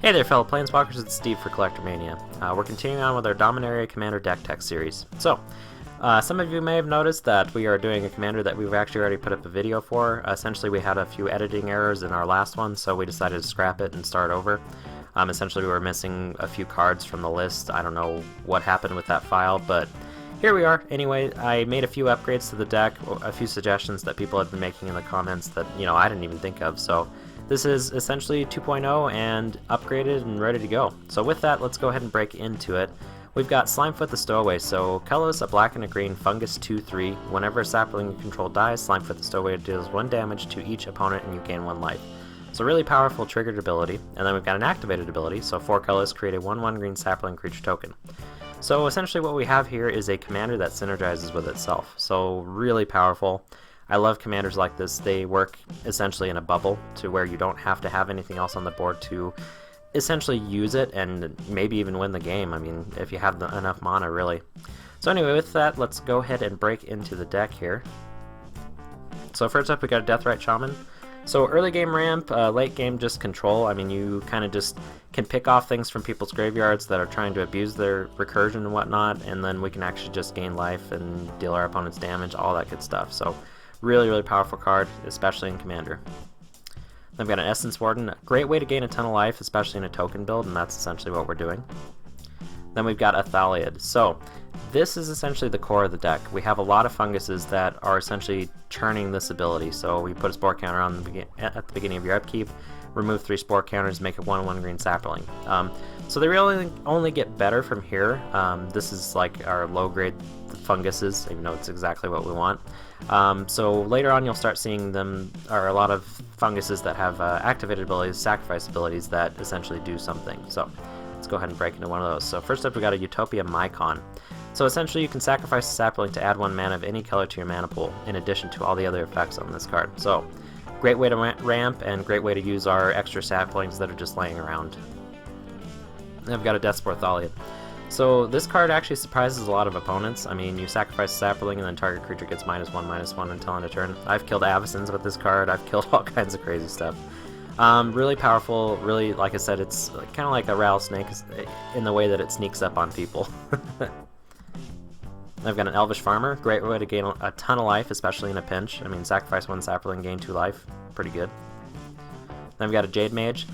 Hey there fellow Planeswalkers, it's Steve for Collector Mania. We're continuing on with our Dominaria Commander Deck Tech series. So, some of you may have noticed that we are doing a commander that we've actually already put up a video for. Essentially we had a few editing errors in our last one, so we decided to scrap it and start over. Essentially we were missing a few cards from the list. I don't know what happened with that file, but here we are. Anyway, I made a few upgrades to the deck, a few suggestions that people had been making in the comments that, I didn't even think of, so this is essentially 2.0 and upgraded and ready to go. So with that, let's go ahead and break into it. We've got Slimefoot the Stowaway, so colorless, a black and a green, fungus 2/3. Whenever a sapling you control dies, Slimefoot the Stowaway deals 1 damage to each opponent and you gain 1 life. So really powerful triggered ability. And then we've got an activated ability, so 4 colors create a 1/1 green sapling creature token. So essentially what we have here is a commander that synergizes with itself. So really powerful. I love commanders like this. They work essentially in a bubble to where you don't have to have anything else on the board to essentially use it and maybe even win the game. I mean, if you have enough mana, really. So anyway, with that, let's go ahead and break into the deck here. So first up, we got a Deathrite Shaman. So early game ramp, late game just control. I mean, you kind of just can pick off things from people's graveyards that are trying to abuse their recursion and whatnot, and then we can actually just gain life and deal our opponents damage, all that good stuff. So really powerful card, especially in Commander. Then we've got an Essence Warden, great way to gain a ton of life, especially in a token build, and that's essentially what we're doing. Then we've got a Thallid. So this is essentially the core of the deck. We have a lot of funguses that are essentially churning this ability. So we put a spore counter on at the beginning of your upkeep, remove 3 spore counters, make a 1/1 green sapling. So they really only get better from here. This is like our low grade funguses, even though it's exactly what we want. So later on you'll start seeing them, or a lot of funguses that have activated abilities, sacrifice abilities that essentially do something. So let's go ahead and break into one of those. So first up we got a Utopia Mycon. So essentially you can sacrifice a sapling to add 1 mana of any color to your mana pool, in addition to all the other effects on this card. So great way to ramp and great way to use our extra saplings that are just laying around. Then I've got a Deathspore Thallid. So this card actually surprises a lot of opponents. I mean, you sacrifice a sapling and then target creature gets -1/-1 until end of turn. I've killed Avacens with this card, I've killed all kinds of crazy stuff. Really powerful, really, like I said, it's kind of like a rattlesnake in the way that it sneaks up on people. I've got an Elvish Farmer, great way to gain a ton of life, especially in a pinch. I mean, sacrifice 1 sapling, gain 2 life, pretty good. Then we've got a Jade Mage.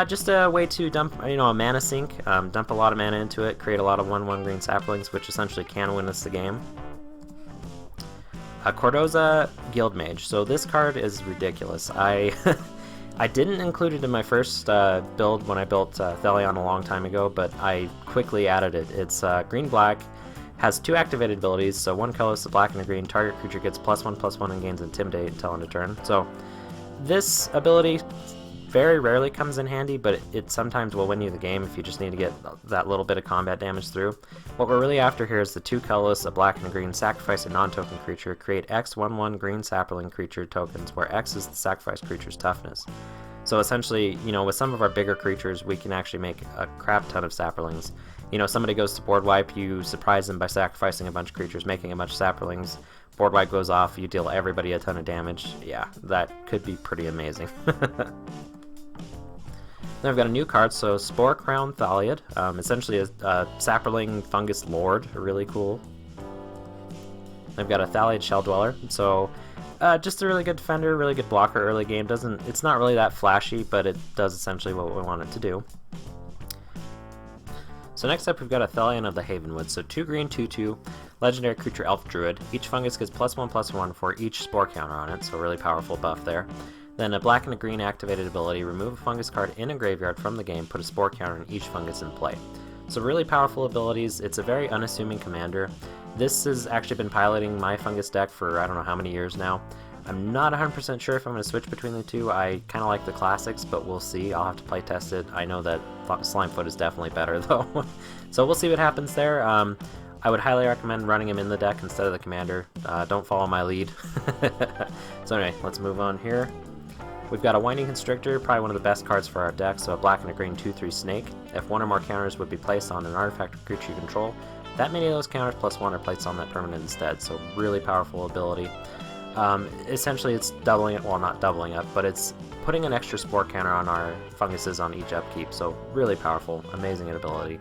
Just a way to dump, a mana sink, dump a lot of mana into it, create a lot of 1/1 green saplings, which essentially can win us the game. Korozda Guildmage. So this card is ridiculous. I didn't include it in my first build when I built Thelon a long time ago, but I quickly added it. It's green-black, has 2 activated abilities, so 1 color, so black and a green, target creature gets +1/+1 and gains Intimidate until end of turn. So this ability very rarely comes in handy, but it sometimes will win you the game if you just need to get that little bit of combat damage through. What we're really after here is the 2 colorless, a black and a green, sacrifice a non-token creature, create X 1/1 green sapling creature tokens, where X is the sacrifice creature's toughness. So essentially, with some of our bigger creatures, we can actually make a crap ton of saplings. Somebody goes to board wipe, you surprise them by sacrificing a bunch of creatures, making a bunch of saplings, board wipe goes off, you deal everybody a ton of damage. Yeah, that could be pretty amazing. Then I've got a new card, so Sporecrown Thallid, essentially a sapling fungus lord, really cool. I've got a Thallid Shell-Dweller, so just a really good defender, really good blocker early game. It's not really that flashy, but it does essentially what we want it to do. So next up we've got a Thelon of the Havenwood, so 2 green, 2/2, legendary creature elf druid. Each fungus gets +1/+1 for each spore counter on it, so really powerful buff there. Then a black and a green activated ability, remove a fungus card in a graveyard from the game, put a spore counter on each fungus in play. So really powerful abilities. It's a very unassuming commander. This has actually been piloting my fungus deck for I don't know how many years now. I'm not 100% sure if I'm going to switch between the two. I kind of like the classics, but we'll see. I'll have to play test it. I know that Slimefoot is definitely better though. So we'll see what happens there. I would highly recommend running him in the deck instead of the commander. Don't follow my lead. So anyway, let's move on here. We've got a Winding Constrictor, probably one of the best cards for our deck, so a black and a green 2/3 snake. If 1 or more counters would be placed on an artifact or creature you control, that many of those counters +1 are placed on that permanent instead, so really powerful ability. Essentially it's doubling it, well not doubling up, but it's putting an extra spore counter on our funguses on each upkeep, so really powerful, amazing ability.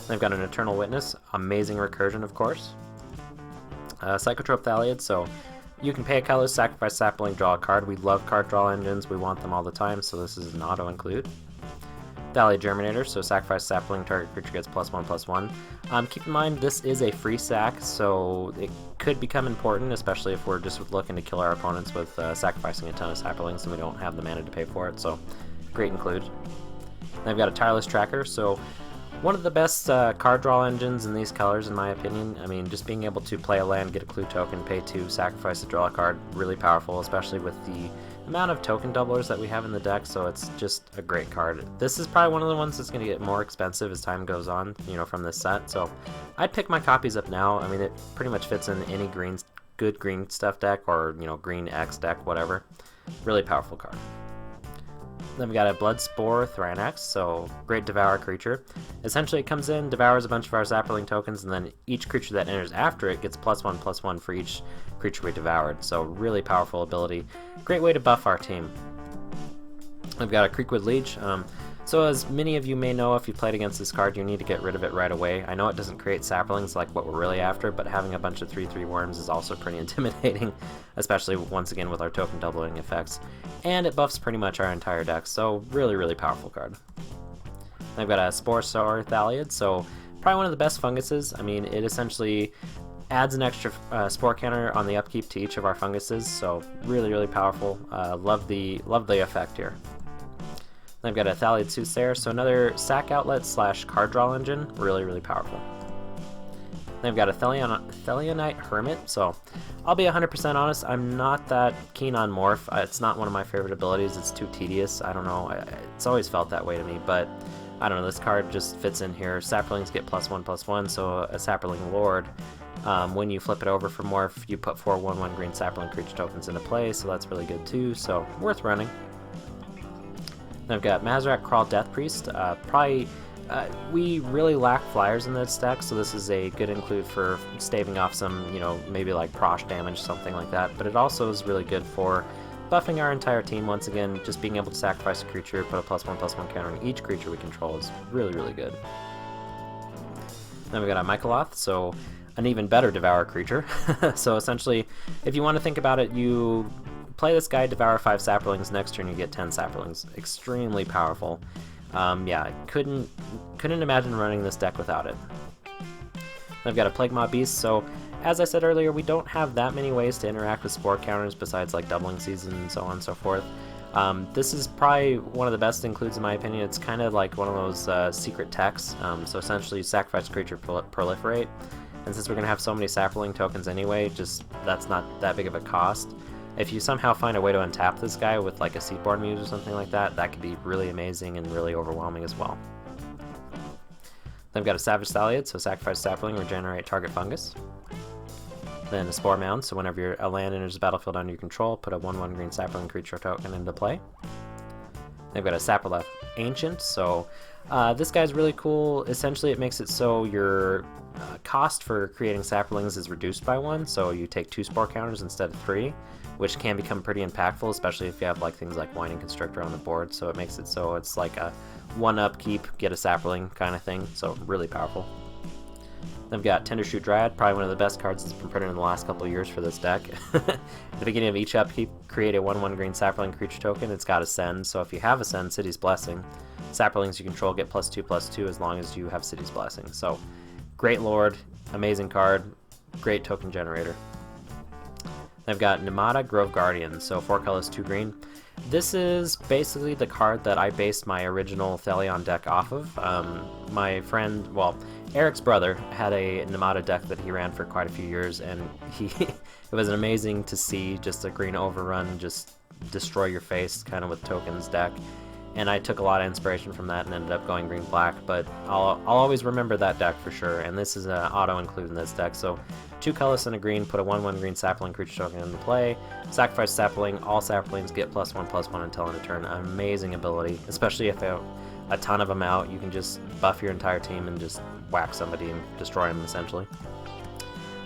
They've got an Eternal Witness, amazing recursion of course. Psychotrope Thallid, so you can pay a color, sacrifice sapling, draw a card. We love card draw engines, we want them all the time, so this is an auto include. Thallid Germinator, so sacrifice sapling, target creature gets +1/+1. Keep in mind this is a free sack, so it could become important, especially if we're just looking to kill our opponents with sacrificing a ton of saplings and we don't have the mana to pay for it, so great include. Then I've got a Tireless Tracker, so one of the best card draw engines in these colors in my opinion. I mean, just being able to play a land, get a clue token, pay 2, sacrifice to draw a card, really powerful, especially with the amount of token doublers that we have in the deck, so it's just a great card. This is probably one of the ones that's going to get more expensive as time goes on, you know, from this set, so I'd pick my copies up now. I mean, it pretty much fits in any good green stuff deck, or, you know, green X deck, whatever. Really powerful card. Then we got a Bloodspore Thrinax, so great devour creature. Essentially it comes in, devours a bunch of our sapling tokens, and then each creature that enters after it gets +1/+1 for each creature we devoured, so really powerful ability. Great way to buff our team. We've got a Creakwood Liege. So as many of you may know, if you played against this card, you need to get rid of it right away. I know it doesn't create saplings like what we're really after, but having a bunch of 3/3 worms is also pretty intimidating, especially once again with our token doubling effects. And it buffs pretty much our entire deck, so really, really powerful card. I've got a Sporesower Thallid, so probably one of the best funguses. I mean, it essentially adds an extra spore counter on the upkeep to each of our funguses, so really, really powerful. Love the effect here. I've got a Thallid Soothsayer, so another sack outlet / card draw engine, really, really powerful. Then I've got a Thelonite Hermit, so I'll be 100% honest, I'm not that keen on Morph. It's not one of my favorite abilities, it's too tedious, I don't know, it's always felt that way to me, but I don't know, this card just fits in here. Saplings get +1/+1, so a Sapling Lord, when you flip it over for Morph, you put 4 1/1 green sapling creature tokens into play, so that's really good too, so worth running. Then I've got Mazrak Crawl Death Priest. We really lack flyers in this deck, so this is a good include for staving off some, you know, maybe like Prosh damage, something like that. But it also is really good for buffing our entire team. Once again, just being able to sacrifice a creature, put a +1/+1 counter on each creature we control is really, really good. Then we got a Mycoloth, so an even better devour creature. So essentially, if you want to think about it, you play this guy, devour 5 saplings, next turn you get 10 saplings. Extremely powerful. Yeah, couldn't imagine running this deck without it. I've got a Plaguemaw Beast, so as I said earlier, we don't have that many ways to interact with spore counters besides like doubling season and so on and so forth. This is probably one of the best includes in my opinion. It's kind of like one of those secret techs, so essentially you sacrifice creature proliferate, and since we're going to have so many sapling tokens anyway, just that's not that big of a cost. If you somehow find a way to untap this guy with like a Seedborn Muse or something like that, that could be really amazing and really overwhelming as well. Then I've got a Savage Thallid, so sacrifice sapling, regenerate target fungus. Then a Spore Mound, so whenever a land enters the battlefield under your control, put a 1/1 green sapling creature token into play. They've got a Sporoloth Ancient, so this guy's really cool. Essentially it makes it so your cost for creating saplings is reduced by 1, so you take 2 spore counters instead of 3, which can become pretty impactful, especially if you have like things like Winding Constrictor on the board, so it makes it so it's like a 1 upkeep, get a sapling kind of thing, so really powerful. Then we've got Tendershoot Dryad, probably one of the best cards that's been printed in the last couple of years for this deck. At the beginning of each upkeep, create a 1/1 green sapling creature token. It's got Ascend, so if you have Ascend, City's Blessing, saplings you control get +2/+2 as long as you have City's Blessing. So great lord, amazing card, great token generator. I've got Nemada Grove Guardian, so 4 colors, 2 green. This is basically the card that I based my original Thelion deck off of. My friend, well, Eric's brother had a Nemada deck that he ran for quite a few years, and it was amazing to see just a green overrun just destroy your face kind of with tokens deck. And I took a lot of inspiration from that and ended up going green-black, but I'll always remember that deck for sure, and this is an auto-include in this deck, so 2 colors and a green, put a 1/1 green sapling creature token into play, sacrifice sapling, all saplings get +1/+1 until end of turn. Amazing ability, especially if you have a ton of them out, you can just buff your entire team and just whack somebody and destroy them essentially.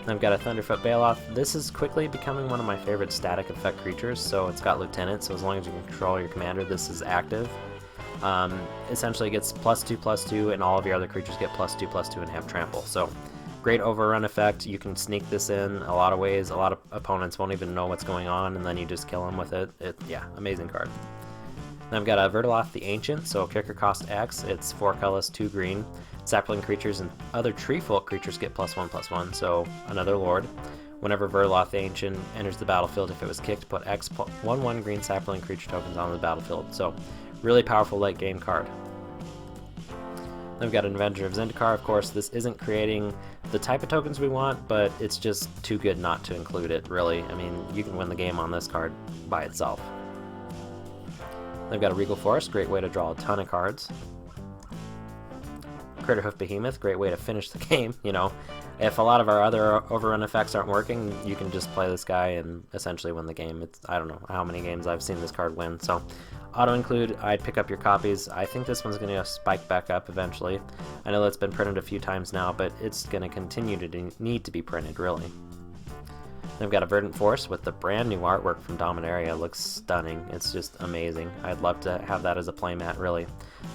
I've got a Thunderfoot Baloth. This is quickly becoming one of my favorite static effect creatures, so it's got Lieutenant, so as long as you can control your commander, this is active. Essentially gets +2/+2, and all of your other creatures get +2/+2 and have trample. So great overrun effect. You can sneak this in a lot of ways. A lot of opponents won't even know what's going on, and then you just kill them with it. Yeah, amazing card. Then I've got a Verdeloth the Ancient, so kicker cost X. It's 4 colors, 2 green. Sapling creatures and other tree folk creatures get +1/+1, so another lord. Whenever Verdeloth the Ancient enters the battlefield, if it was kicked, put X 1/1 green sapling creature tokens on the battlefield. So really powerful late game card. Then we've got an Avenger of Zendikar. Of course, this isn't creating the type of tokens we want, but it's just too good not to include it, really. I mean, you can win the game on this card by itself. Then we've got a Regal Force, great way to draw a ton of cards. Craterhoof Behemoth, great way to finish the game, you know. If a lot of our other overrun effects aren't working, you can just play this guy and essentially win the game. I don't know how many games I've seen this card win, so auto-include, I'd pick up your copies. I think this one's going to spike back up eventually. I know that's been printed a few times now, but it's going to continue to need to be printed, really. Then we've got a Verdant Force with the brand new artwork from Dominaria. It looks stunning. It's just amazing. I'd love to have that as a playmat, really.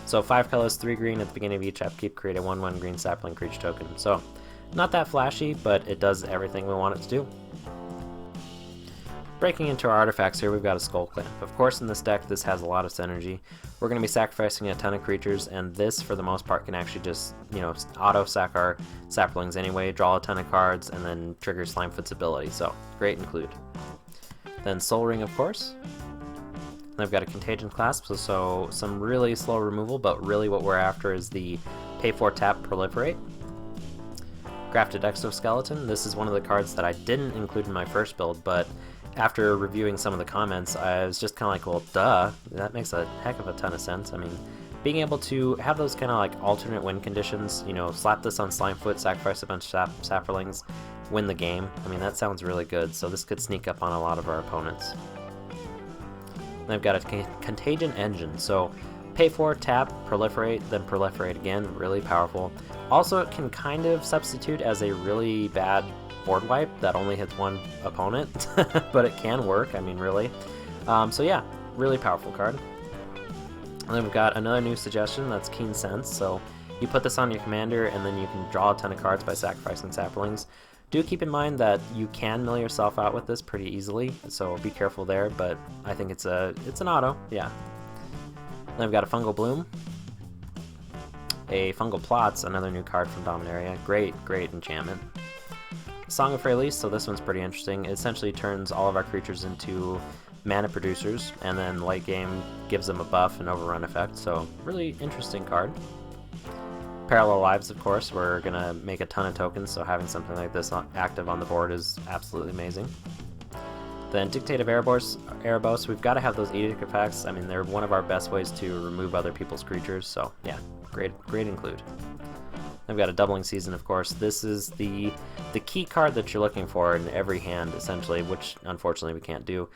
So 5 colors, 3 green at the beginning of each upkeep, create a 1/1 green sapling creature token. So not that flashy, but it does everything we want it to do. Breaking into our artifacts here, we've got a Skull Clamp. Of course, in this deck, this has a lot of synergy. We're going to be sacrificing a ton of creatures, and this, for the most part, can actually just, you know, auto-sack our saplings anyway, draw a ton of cards, and then trigger Slimefoot's ability, so great include. Then Soul Ring, of course. Then I've got a Contagion Clasp, so some really slow removal, but really what we're after is the pay 4 tap Proliferate. Grafted Exoskeleton. This is one of the cards that I didn't include in my first build, but after reviewing some of the comments, I was just kind of like, well, duh, that makes a heck of a ton of sense. I mean, being able to have those kind of like alternate win conditions, you know, slap this on Slimefoot, sacrifice a bunch of saplings, win the game. I mean, that sounds really good, so this could sneak up on a lot of our opponents. Then I've got a Contagion Engine, so pay 4, tap, proliferate, then proliferate again, really powerful. Also, it can kind of substitute as a really bad board wipe that only hits one opponent, but it can work, I mean, really. So yeah, really powerful card. And then we've got another new suggestion, that's Keen Sense, so you put this on your commander and then you can draw a ton of cards by sacrificing saplings. Do keep in mind that you can mill yourself out with this pretty easily, so be careful there, but I think it's an auto, yeah. Then I've got a Fungal Bloom. A Fungal Plots, another new card from Dominaria. Great enchantment. Song of Release, so this one's pretty interesting. It essentially turns all of our creatures into mana producers, and then late game gives them a buff and overrun effect, so really interesting card. Parallel Lives, of course, we're gonna make a ton of tokens, so having something like this active on the board is absolutely amazing. Then Dictate of Erebos, we've got to have those edict effects. I mean, they're one of our best ways to remove other people's creatures, so yeah, great include. I've got a Doubling Season, of course. This is the key card that you're looking for in every hand, essentially, which unfortunately we can't do.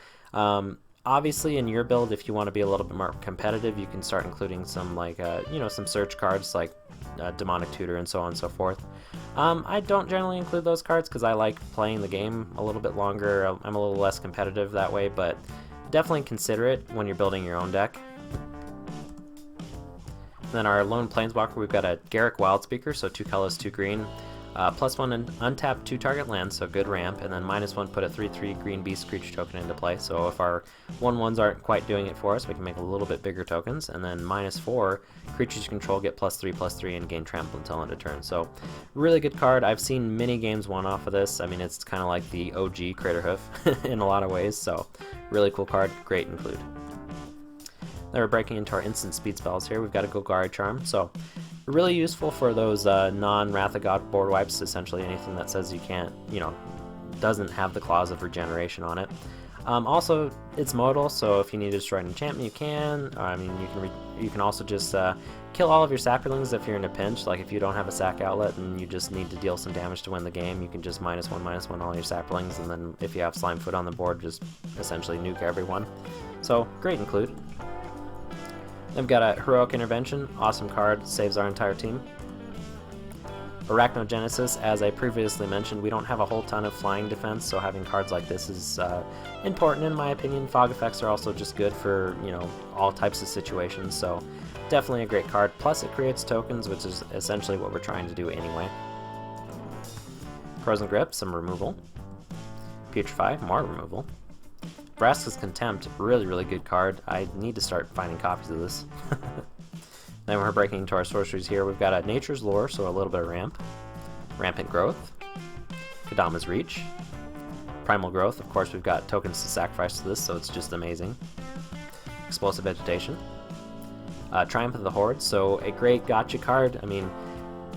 Obviously, in your build, if you want to be a little bit more competitive, you can start including some, like, you know, some search cards like Demonic Tutor and so on and so forth. I don't generally include those cards because I like playing the game a little bit longer. I'm a little less competitive that way, but definitely consider it when you're building your own deck. Then our Lone Planeswalker, we've got a Garruk Wildspeaker, so 2 colors, 2 green. +1 and untap 2 target lands, so good ramp, and then -1 put a 3/3 green beast creature token into play, so if our 1/1s aren't quite doing it for us, we can make a little bit bigger tokens, and then -4, creatures you control get +3/+3 and gain trample until end of turn, so really good card. I've seen many games won off of this. I mean, it's kind of like the OG Craterhoof in a lot of ways, so really cool card, great include. Then we're breaking into our instant speed spells here. We've got a Golgari Charm, so really useful for those non-Wrath of God board wipes, essentially anything that says you can't, you know, doesn't have the clause of regeneration on it. Also, it's modal, so if you need to destroy an enchantment, you can. I mean, you can also just kill all of your saplings if you're in a pinch. Like if you don't have a sack outlet and you just need to deal some damage to win the game, you can just -1/-1 all your saplings, and then if you have Slimefoot on the board, just essentially nuke everyone. So great include. I've got a Heroic Intervention, awesome card, saves our entire team. Arachnogenesis, as I previously mentioned, we don't have a whole ton of flying defense, so having cards like this is important in my opinion. Fog effects are also just good for, you know, all types of situations, so definitely a great card. Plus it creates tokens, which is essentially what we're trying to do anyway. Frozen Grip, some removal. Putrefy, more removal. Vraska's Contempt, really good card. I need to start finding copies of this. Then we're breaking into our sorceries here. We've got a Nature's Lore, so a little bit of ramp. Rampant Growth. Kadama's Reach. Primal Growth, of course we've got tokens to sacrifice to this, so it's just amazing. Explosive Vegetation. Triumph of the Horde, so a great gotcha card. I mean,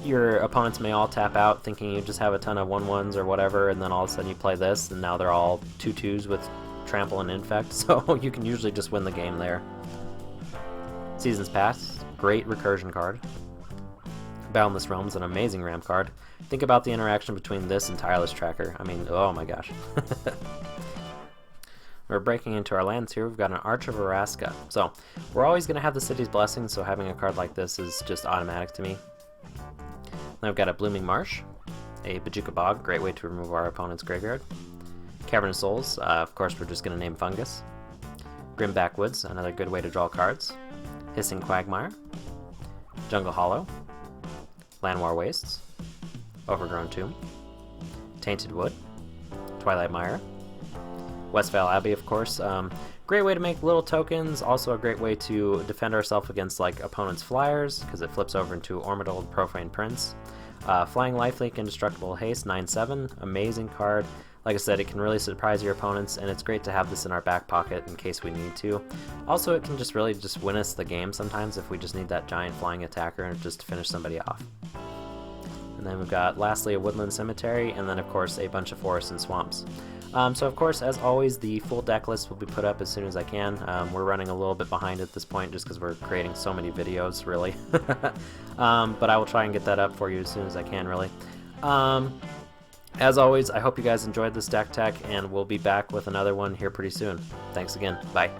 your opponents may all tap out thinking you just have a ton of 1/1s or whatever, and then all of a sudden you play this, and now they're all 2/2s with Trample and Infect, so you can usually just win the game there. Seasons Past, great recursion card. Boundless Realms, an amazing ramp card. Think about the interaction between this and Tireless Tracker. I mean, oh my gosh. We're breaking into our lands here. We've got an Arch of Vraska. So, we're always going to have the City's Blessing, so having a card like this is just automatic to me. Then we've got a Blooming Marsh, a Bojuka Bog, great way to remove our opponent's graveyard. Cavern of Souls, of course we're just going to name Fungus. Grim Backwoods, another good way to draw cards. Hissing Quagmire. Jungle Hollow. Llanowar Wastes. Overgrown Tomb. Tainted Wood. Twilight Mire. Westvale Abbey, of course. Great way to make little tokens, also a great way to defend ourselves against like opponents' flyers, because it flips over into Orbital Profane Prince. Flying Lifelink, Indestructible Haste, 9/7, amazing card. Like I said, it can really surprise your opponents, and it's great to have this in our back pocket in case we need to. Also, it can just really just win us the game sometimes if we just need that giant flying attacker just to finish somebody off. And then we've got, lastly, a Woodland Cemetery, and then, of course, a bunch of forests and swamps. So, of course, as always, the full deck list will be put up as soon as I can. We're running a little bit behind at this point just because we're creating so many videos, really. But I will try and get that up for you as soon as I can, really. As always, I hope you guys enjoyed this deck tech, and we'll be back with another one here pretty soon. Thanks again. Bye.